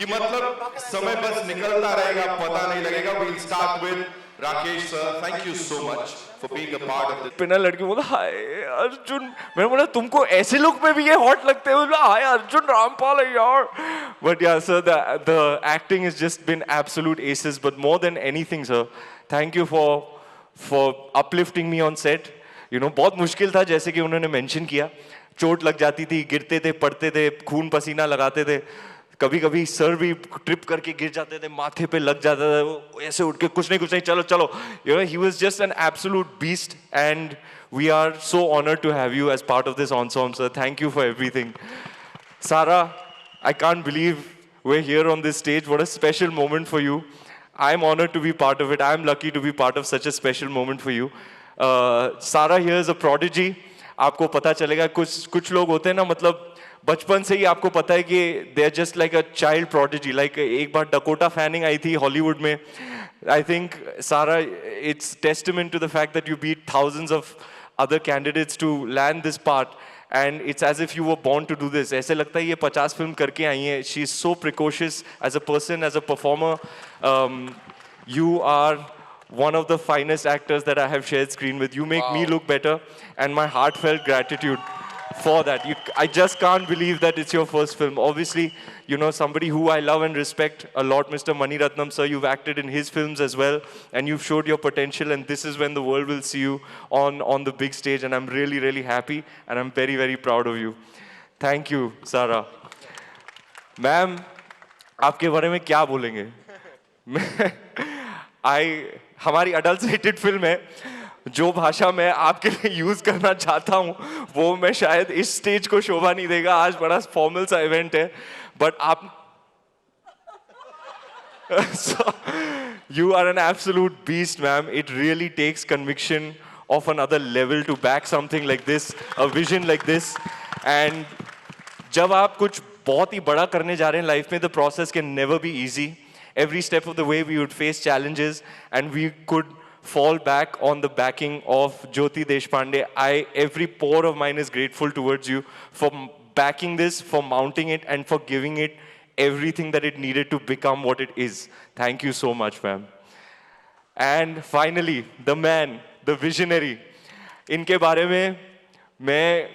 कि मतलब समय बस निकलता रहेगा, पता नहीं लगेगा. We'll start with Rakesh sir. Thank you so much for being a part of this. बिना लड़की बोला हाय अर्जुन, मैंने बोला तुमको ऐसे लुक में भी ये हॉट लगते हैं, बोला हाय अर्जुन रामपाल है यार. But yeah sir, the acting has just been absolute aces. But more than anything sir, thank you for uplifting me on set. You know, बहुत मुश्किल था, जैसे कि उन्होंने मेंशन किया, चोट लग जाती थी, गिरते थे, पड़ते थे, खून पसीना लगाते थे, कभी कभी सर भी ट्रिप करके गिर जाते थे, माथे पे लग जाता था, वो ऐसे उठ के कुछ नहीं चलो चलो. You know, he was just an absolute beast and we are so honored to have you as part of this ensemble sir. Thank you for everything. Sara, I can't believe we're here on this stage. What a special moment for you. I'm honored to be part of it. I'm lucky to be part of such a special moment for you. Sara here is a prodigy. आपको पता चलेगा, कुछ लोग होते हैं ना, मतलब बचपन से ही आपको पता है कि they are just like a child prodigy. Like एक बार डकोटा फैनिंग आई थी हॉलीवुड में. I think Sara, it's testament to the fact that you beat thousands of other candidates to land this part and it's as if you were born to do this. ऐसे लगता है ये 50 film करके आई हैं. She is so precocious as a person, as a performer. You are one of the finest actors that I have shared screen with. You make me look better, and my heartfelt gratitude for that. I just can't believe that it's your first film. Obviously, you know, somebody who I love and respect a lot, Mr. Mani Ratnam sir, you've acted in his films as well, and you've showed your potential, and this is when the world will see you on the big stage, and I'm really, really happy, and I'm very, very proud of you. Thank you, Sara. Ma'am, आपके बारे में क्या बोलेंगे? हमारी adult rated film है. जो भाषा मैं आपके लिए यूज करना चाहता हूँ वो मैं शायद इस स्टेज को शोभा नहीं देगा. आज बड़ा फॉर्मल सा इवेंट है, बट आप so, you are an absolute beast, ma'am. It really takes conviction of another level to back something like this, a vision like this. And जब आप कुछ बहुत ही बड़ा करने जा रहे हैं लाइफ में, the process can never be easy. Every step of the way we would face challenges and we could fall back on the backing of Jyoti Deshpande. Every pore of mine is grateful towards you for backing this, for mounting it, and for giving it everything that it needed to become what it is. Thank you so much, ma'am. And finally, the man, the visionary. इनके बारे में मैं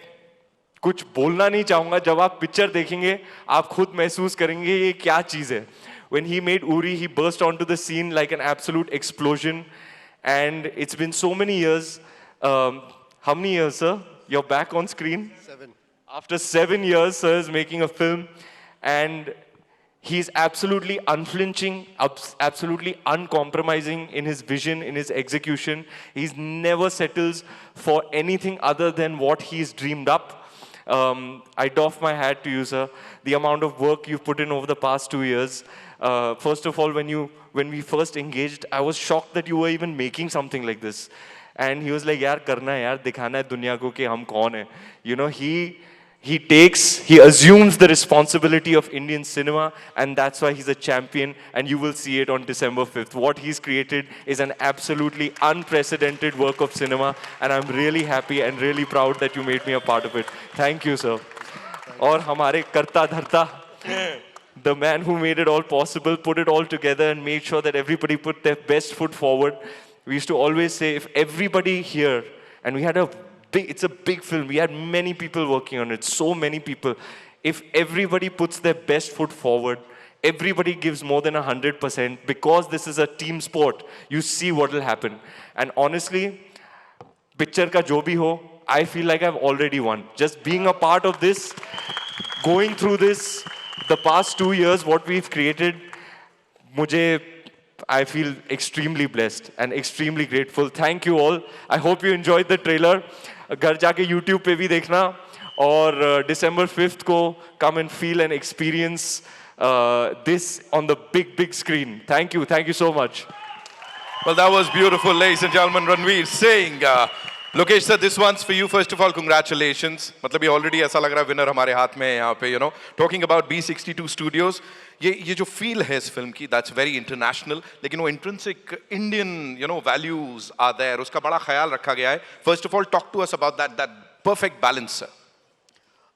कुछ बोलना नहीं चाहूँगा. जब आप पिक्चर देखेंगे आप खुद महसूस करेंगे ये क्या चीज़ है. When he made Uri, he burst onto the scene like an absolute explosion. And it's been so many years. How many years, sir? You're back on screen? 7. After 7 years, sir is making a film. And he's absolutely unflinching, absolutely uncompromising in his vision, in his execution. He never settles for anything other than what he's dreamed up. I doff my hat to you, sir. The amount of work you've put in over the past 2 years. First of all, when we first engaged, I was shocked that you were even making something like this. And he was like, "यार करना है यार, दिखाना है दुनिया को कि हम कौन हैं." You know, he assumes the responsibility of Indian cinema, and that's why he's a champion. And you will see it on December 5th. What he's created is an absolutely unprecedented work of cinema, and I'm really happy and really proud that you made me a part of it. Thank you, sir. और हमारे कर्ता धर्ता, the man who made it all possible, put it all together and made sure that everybody put their best foot forward. We used to always say, if everybody here, and we had it's a big film, we had many people working on it, so many people. If everybody puts their best foot forward, everybody gives more than 100%, because this is a team sport, you see what will happen. And honestly, picture ka jo bhi ho, I feel like I've already won. Just being a part of this, going through this, the past 2 years, what we've created, I feel extremely blessed and extremely grateful. Thank you all. I hope you enjoyed the trailer. घर जाके YouTube पे भी देखना, और December 5th को come and feel and experience this on the big screen. Thank you so much. Well, that was beautiful, ladies and gentlemen. Ranveer Singh. Lokesh sir, this one's for you. First of all, congratulations. मतलब ये already ऐसा लग रहा है winner हमारे हाथ में है यहाँ पे, you know. Talking about B62 Studios, ये जो feel है इस film की, that's very international. लेकिन वो intrinsic Indian, you know, values are there. उसका बड़ा ख्याल रखा गया है. First of all, talk to us about that perfect balance, sir.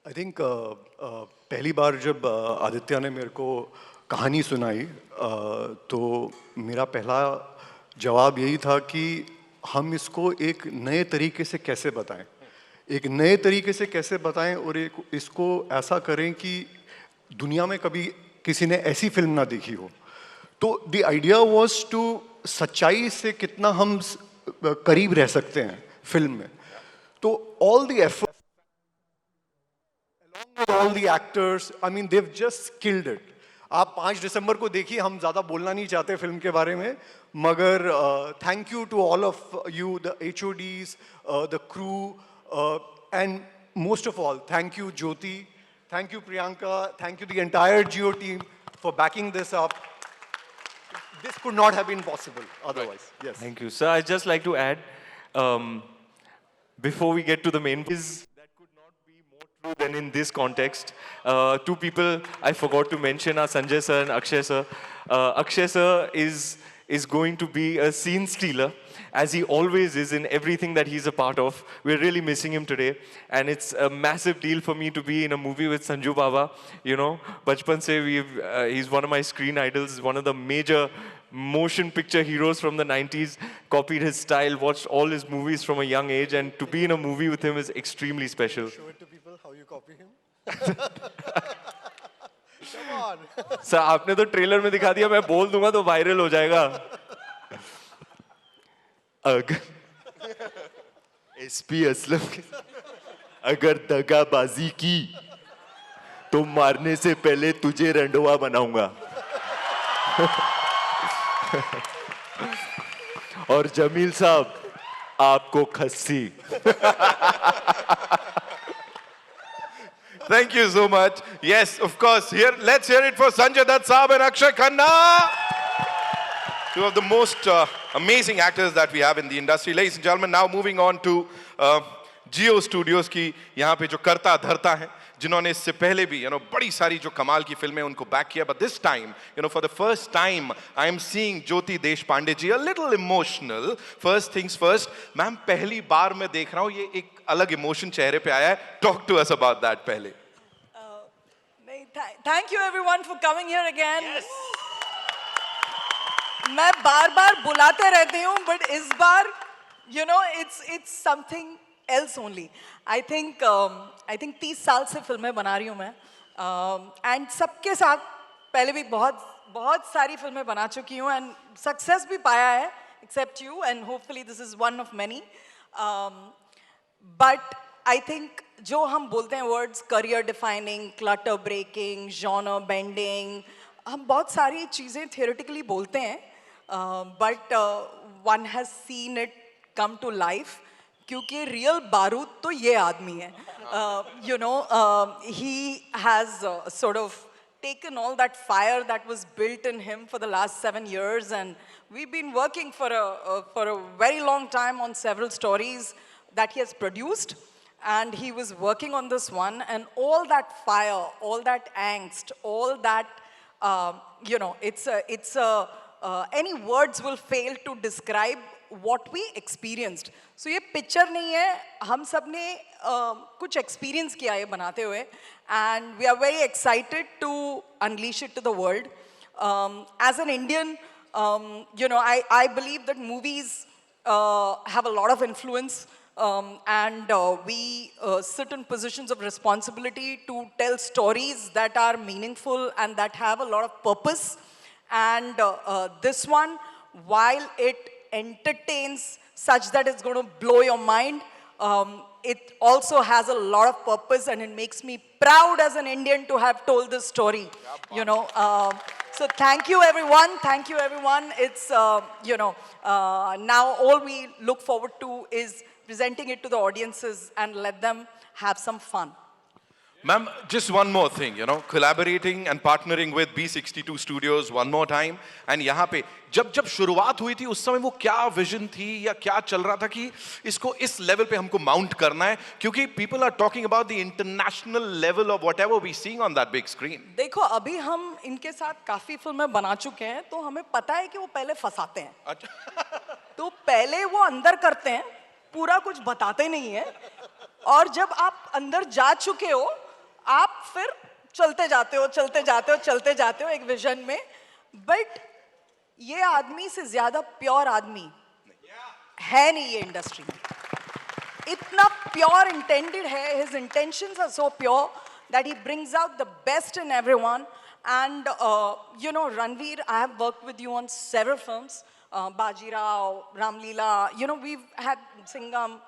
I think पहली बार जब आदित्य ने मेरे को कहानी सुनाई तो मेरा पहला जवाब यही था कि हम इसको एक नए तरीके से कैसे बताएं, एक नए तरीके से कैसे बताएं और एक इसको ऐसा करें कि दुनिया में कभी किसी ने ऐसी फिल्म ना देखी हो। तो द आइडिया वाज टू सच्चाई से कितना हम करीब रह सकते हैं फिल्म में। तो all the effort along with all the actors, I mean they've just killed it. आप 5 दिसंबर को देखिए, हम ज़्यादा बोलना नहीं चाहते फिल्म के बारे में, मगर thank you to all of you, the HODs, the crew, and most of all thank you Jyoti, thank you Priyanka, thank you the entire Jio team for backing this up. This could not have been possible otherwise. Yes. Thank you. Sir, I'd just like to add, before we get to the main, that could not be more true than in this context. Two people I forgot to mention are Sanjay sir and Akshay sir. Akshay sir is going to be a scene stealer, as he always is in everything that he's a part of. We're really missing him today. And it's a massive deal for me to be in a movie with Sanju Baba. You know, Bachpan se he's one of my screen idols, one of the major motion picture heroes from the 90s, copied his style, watched all his movies from a young age, and to be in a movie with him is extremely special. Show it to people how you copy him. Come on. Sir आपने तो trailer में दिखा दिया, मैं बोल दूंगा तो viral हो जाएगा. एसपी असलम, अगर दगाबाजी की तो मारने से पहले तुझे रंडवा बनाऊंगा. और जमील साहब आपको खस्सी. Thank you so much. Yes, of course. Here, let's hear it for Sanjay Dutt Saab and Akshay Khanna. Two of the most amazing actors that we have in the industry. Ladies and gentlemen, now moving on to Jio Studios की यहाँ पे जो करता धरता है, जिन्होंने इससे पहले भी बड़ी सारी जो कमाल की फिल्में उनको बैक किया, but this time for the first time I am seeing Jyoti Deshpande ji a little emotional. First things first, ma'am पहली बार मैं देख रहा हूँ ये एक अलग इमोशन चेहरे पे आया है. Talk to us about that पहले. Thank you everyone for coming here again. Yes. मैं बार-बार बुलाते रहती हूँ, but इस बार it's something else only. I think 30 साल से फिल्में बना रही हूँ मैं, and सबके साथ पहले भी बहुत सारी फिल्में बना चुकी हूँ and success भी पाया है, except you, and hopefully this is one of many. But I think जो हम बोलते हैं words career defining, clutter breaking, genre bending, हम बहुत सारी चीज़ें theoretically बोलते हैं, but one has seen it come to life. क्योंकि रियल बारूद तो ये आदमी है. He has sort of taken all that fire that was built in him for the last 7 years, and we've been working for a very long time on several stories that he has produced, and he was working on this one, and all that fire, all that angst, all that any words will fail to describe what we experienced. So ये picture नहीं है, हम सब ने कुछ experience किया है बनाते हुए, and we are very excited to unleash it to the world. As an Indian, I believe that movies have a lot of influence, and we sit in positions of responsibility to tell stories that are meaningful and that have a lot of purpose. And this one, while it entertains such that it's going to blow your mind, it also has a lot of purpose, and it makes me proud as an Indian to have told this story. So thank you everyone, it's now all we look forward to is presenting it to the audiences and let them have some fun. Ma'am, just one more thing, collaborating and partnering with B62 Studios one more time. And यहाँ पे जब शुरुआत हुई थी उस समय वो क्या विजन थी या क्या चल रहा था कि इसको इस लेवल पे हमको माउंट करना है, क्योंकि people are talking about the international level of whatever we seeing on that big screen. देखो अभी हम इनके साथ काफी फिल्में बना चुके हैं, तो हमें पता है कि वो पहले फंसाते हैं. तो पहले वो अंदर करते हैं, पूरा कुछ बताते नहीं है, और जब आप अंदर जा चुके हो आप फिर चलते जाते हो चलते जाते हो चलते जाते हो एक विजन में, बट ये आदमी से ज्यादा प्योर आदमी है नहीं ये इंडस्ट्री में. इतना प्योर इंटेंडेड है, his intentions are so pure that he brings out the best in everyone. And you know, Ranveer, I have worked with you on several films, Bajirao, Ramleela. You know, we've had Singham.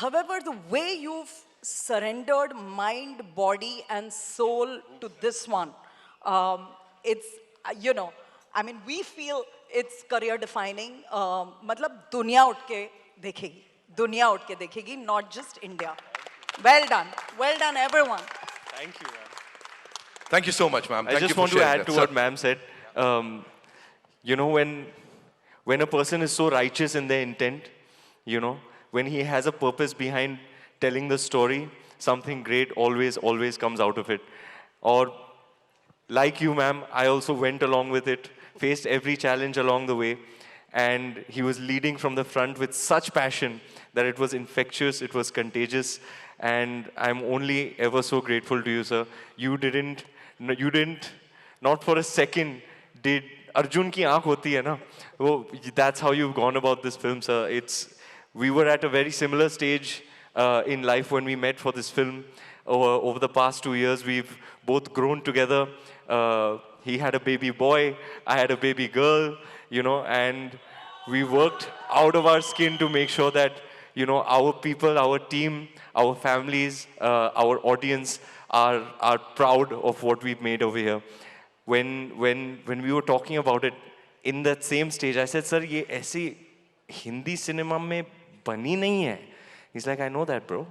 However, the way you've surrendered mind, body, and soul to this one, it's you know, I mean, we feel it's career defining. मतलब दुनिया उठ के देखेगी, दुनिया उठ के देखेगी, not just India. Well done, everyone. Thank you, ma'am. Thank you so much, ma'am. I Thank just you for want to sharing add that, to sir. what ma'am said. You know, when a person is so righteous in their intent, you know, when he has a purpose behind telling the story, something great always comes out of it. Or like you, ma'am, I also went along with it, faced every challenge along the way, and he was leading from the front with such passion that it was infectious, it was contagious, and I'm only ever so grateful to you, sir. You didn't, not for a second did Arjun ki aankh hoti hai na, wo, that's how you've gone about this film, sir. We were at a very similar stage in life when we met for this film. Over the past 2 years, we've both grown together. He had a baby boy, I had a baby girl, you know, and we worked out of our skin to make sure that, you know, our people, our team, our families, our audience are proud of what we've made over here. When we were talking about it in that same stage, I said, sir, ये ऐसी Hindi cinema में बनी नहीं है. He's like, I know that, bro.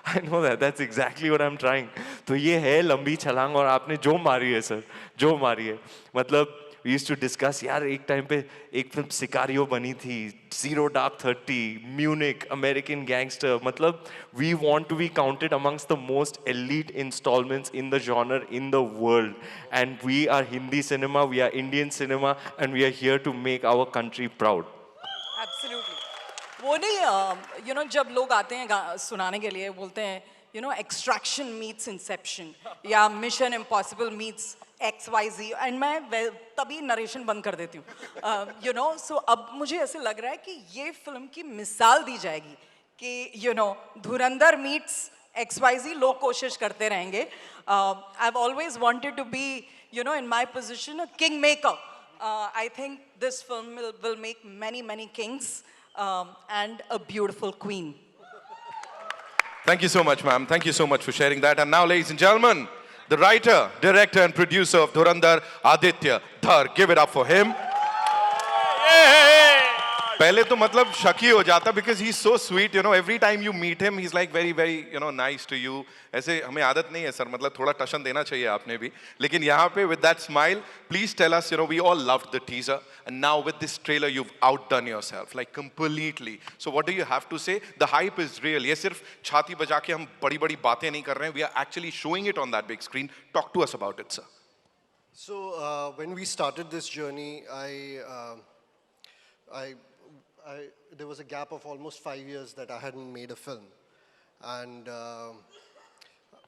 I know that. That's exactly what I'm trying. तो ये है लंबी छलांग और आपने जो मारी है सर, जो मारी है. मतलब we used to discuss, यार एक टाइम पे एक फिल्म सिकारियो बनी थी, Zero Dark 30, Munich, American Gangster. मतलब we want to be counted amongst the most elite installments in the genre in the world. And we are Hindi cinema, we are Indian cinema, and we are here to make our country proud. Absolutely. वो नहीं, you know, जब लोग आते हैं सुनाने के लिए बोलते हैं, you know, Extraction meets Inception या Mission Impossible meets XYZ, and मैं तभी नरेशन बंद कर देती हूँ. You know, so अब मुझे ऐसे लग रहा है कि ये फिल्म की मिसाल दी जाएगी कि, you know, Dhurandhar meets XYZ, लोग कोशिश करते रहेंगे. I've always wanted to be, you know, in my position, a kingmaker. I think this film will make many kings. And a beautiful queen. Thank you so much, ma'am. Thank you so much for sharing that. And now, ladies and gentlemen, the writer, director, and producer of Dhurandhar, Aditya Dhar. Give it up for him. पहले तो मतलब शक ही हो जाता because he's so sweet, you know, every time you meet him he's like very you know nice to you. ऐसे हमें आदत नहीं है सर, मतलब थोड़ा टशन देना चाहिए आपने भी. लेकिन यहाँ पे with that smile, please tell us, you know, we all loved the teaser and now with this trailer you've outdone yourself like completely. So what do you have to say? The hype is real. ये सिर्फ छाती बजा के हम बड़ी बातें नहीं कर रहे हैं. We are actually showing it on that big screen. Talk to us about it, sir. So when we started this journey, there was a gap of almost 5 years that I hadn't made a film. And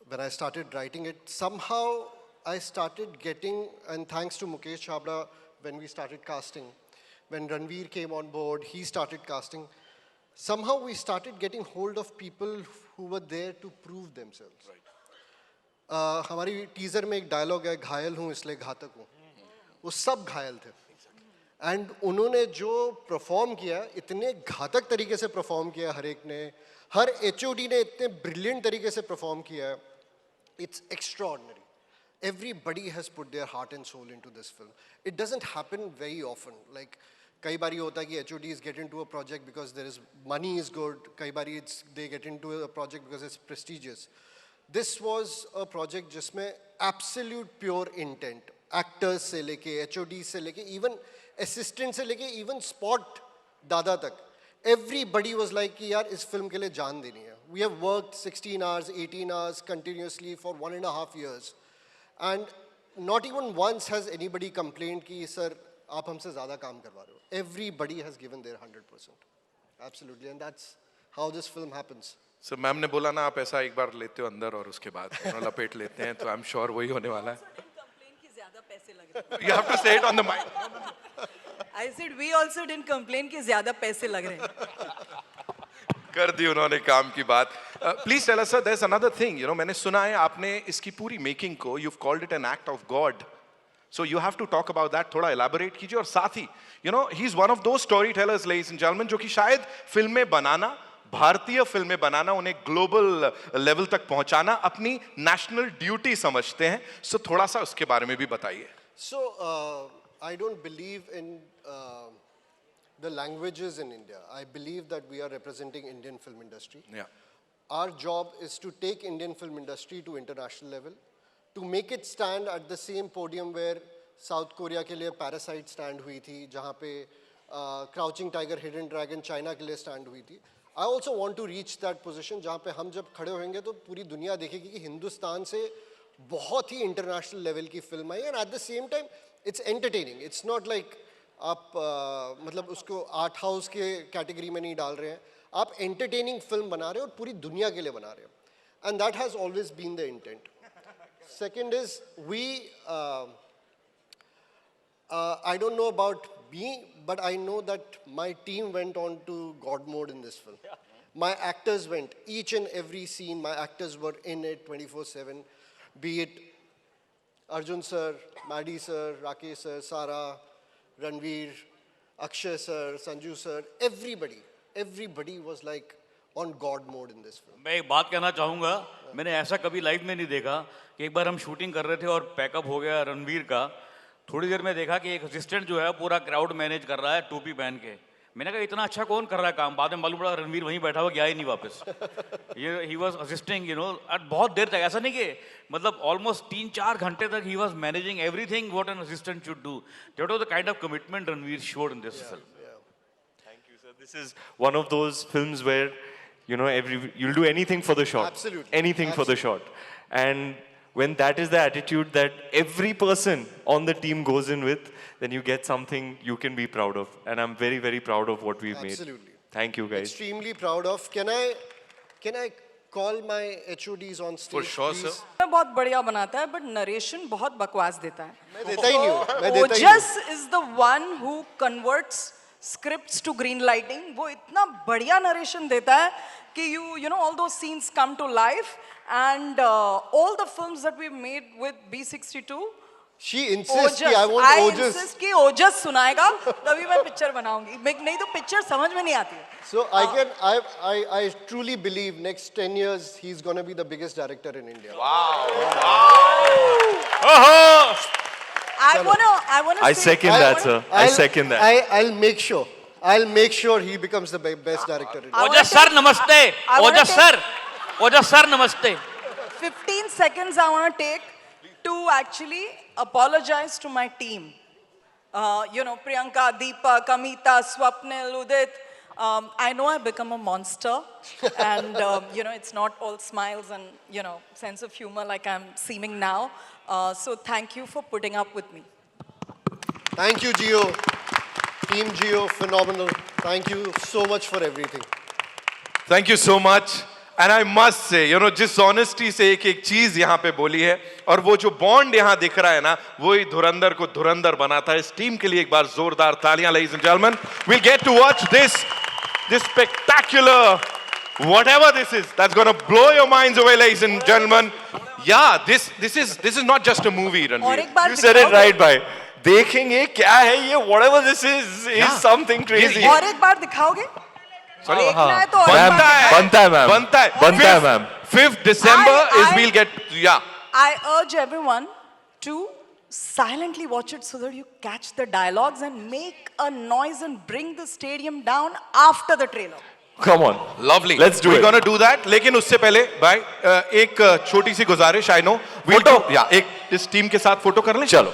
when I started writing it, somehow I started getting, and thanks to Mukesh Chabra, when we started casting, when Ranveer came on board, he started casting, somehow we started getting hold of people who were there to prove themselves. Right. हमारी teaser में एक dialogue है, घायल हूँ इसलिए घातक हूँ. वो सब घायल थे. एंड उन्होंने जो परफॉर्म किया, इतने घातक तरीके से परफॉर्म किया हर एक ने, हर एचओडी ने इतने ब्रिलियंट तरीके से परफॉर्म किया. It's extraordinary. Everybody has put their heart and soul into this film. It doesn't happen very often. Like कई बारी होता है कि HODs get into a project because there is money is good. कई बारी they get into a project because it's prestigious. This was a project जिसमें absolute pure intent. Actors से लेके, HODs से लेके, even assistant से लेके, even spot दादा तक. Everybody was like कि यार इस film के लिए जान देनी है. We have worked 16 hours, 18 hours continuously for 1.5 years. And not even once has anybody complained कि sir आप हमसे ज़्यादा काम करवा रहे हो. Everybody has given their 100%. Absolutely, and that's how this film happens. So ma'am ने बोला ना आप ऐसा एक बार लेते हो अंदर और उसके बाद लपेट लेते हैं, तो आई एम श्योर वही होने वाला है. You have to say it on the mic. I said we also didn't complain कि ज्यादा पैसे लग रहे हैं. कर दी उन्होंने काम की बात. Please tell us sir, there's another thing. You know, मैंने सुना है आपने इसकी पूरी मेकिंग को you've called it an act of God. So you have to talk about that. थोड़ा elaborate कीजिए. और साथ ही, you know, he's one of those storytellers, ladies and gentlemen, जो कि शायद फिल्में बनाना, भारतीय फिल्में बनाना, उन्हें ग्लोबल लेवल तक पहुंचाना अपनी नेशनल ड्यूटी समझते हैं. सो थोड़ा सा उसके बारे में भी बताइए. So, I don't believe in the languages in India. I believe that we are representing Indian film industry. Yeah. Our job is to take Indian film industry to international level, to make it stand at the same podium where South Korea के लिए Parasite stand हुई थी, जहाँ पे Crouching Tiger, Hidden Dragon China के लिए stand हुई थी. I also want to reach that position जहाँ पे हम जब खड़े होंगे तो पूरी दुनिया देखेगी कि हिंदुस्तान से बहुत ही इंटरनेशनल लेवल की film I. And at the same time it's entertaining. It's not like आप मतलब उसको आर्ट हाउस के कैटेगरी में नहीं डाल रहे हैं. आप एंटरटेनिंग फिल्म बना रहे हो और पूरी दुनिया के लिए बना रहे हो. And that has always been the intent. Second is we I don't know about me, but I know that my team went on to God mode in this film. My actors went, each and every scene, my actors were in it 24/7. Be it Arjun sir, Maddie sir, Rakesh sir, Sara, Ranveer, Akshay sir, Sanju sir, everybody was like on God mode in this film. मैं एक बात कहना चाहूँगा, मैंने ऐसा कभी life में नहीं देखा कि एक बार हम शूटिंग कर रहे थे और पैकअप हो गया रणवीर का. थोड़ी देर में देखा कि एक असिस्टेंट जो है पूरा क्राउड मैनेज कर रहा है टोपी पहन के. मैंने कहा इतना अच्छा कौन कर रहा है काम. बाद में मालूम पड़ा रणवीर वहीं बैठा हुआ, गया ही नहीं वापस. ये he was assisting, you know, बहुत देर तक. ऐसा नहीं कि मतलब ऑलमोस्ट 3-4 घंटे तक he was managing everything what an assistant should do. That was the kind of commitment Ranveer showed in this film. Thank you, sir. This is one of those films where, you know, you'll do anything for the shot. Absolutely. Anything for the shot. And when that is the attitude that every person on the team goes in with, then you get something you can be proud of. And I'm very, very proud of what we've made. Absolutely. Thank you, guys. Extremely proud of. Can I call my HODs on stage? For sure, please? sir. मैं बहुत बढ़िया बनाता है, but narration बहुत बकवास देता है. मैं देता ही नहीं हूँ. मैं देता ही नहीं Ojas is the one who converts scripts to green lighting. वो इतना बढ़िया narration देता है कि you know all those scenes come to life. And all the films that we made with B62, She insists कि I want I Ojas. insist कि ओजस सुनाएगा तभी मैं पिक्चर बनाऊंगी. नहीं तो पिक्चर समझ में नहीं आती है. So I truly believe next 10 years he's gonna be the biggest director in India. I wanna. I second that, sir. I second that. I'll make sure. I'll make sure he becomes the best director in India. Ojas sir नमस्ते. ओजस sir नमस्ते. 15 seconds I want to take to actually apologize to my team. You know, Priyanka, Deepak, Amita, Swapnil, Udit. I know I've become a monster, and you know, it's not all smiles and, you know, sense of humor like I'm seeming now. So thank you for putting up with me. Thank you, Gio. Team Gio, phenomenal. Thank you so much for everything. Thank you so much. And I must say, you know, जिस honesty से एक चीज यहाँ पे बोली है और वो जो बॉन्ड यहाँ दिख रहा है ना, वही धुरंधर को धुरंधर बनाता है. इस टीम के लिए एक बार जोरदार तालियां, ladies and gentlemen. We'll get to watch this spectacular, whatever this is, that's gonna blow your minds away, ladies and gentlemen. Yeah, this is not just a movie, और Ranveer. एक बार You said it दिखाओगे? right, bhai. देखेंगे क्या है ये, whatever this is something crazy. और एक बार दिखाओगे? Sorry? देखना है तो और Ma'am, एक बार. बनता है मैम. बनता है. बनता है ma'am. 5th December is I- we'll get, yeah. I urge everyone to silently watch it so that you catch the dialogues and make a noise and bring the stadium down after the trailer. Come on. Lovely. Let's do We're it. gonna do that. लेकिन उससे पहले भाई एक छोटी सी गुजारिश, I know. We'll Photo? do, yeah, एक इस team के साथ फोटो कर लें. चलो.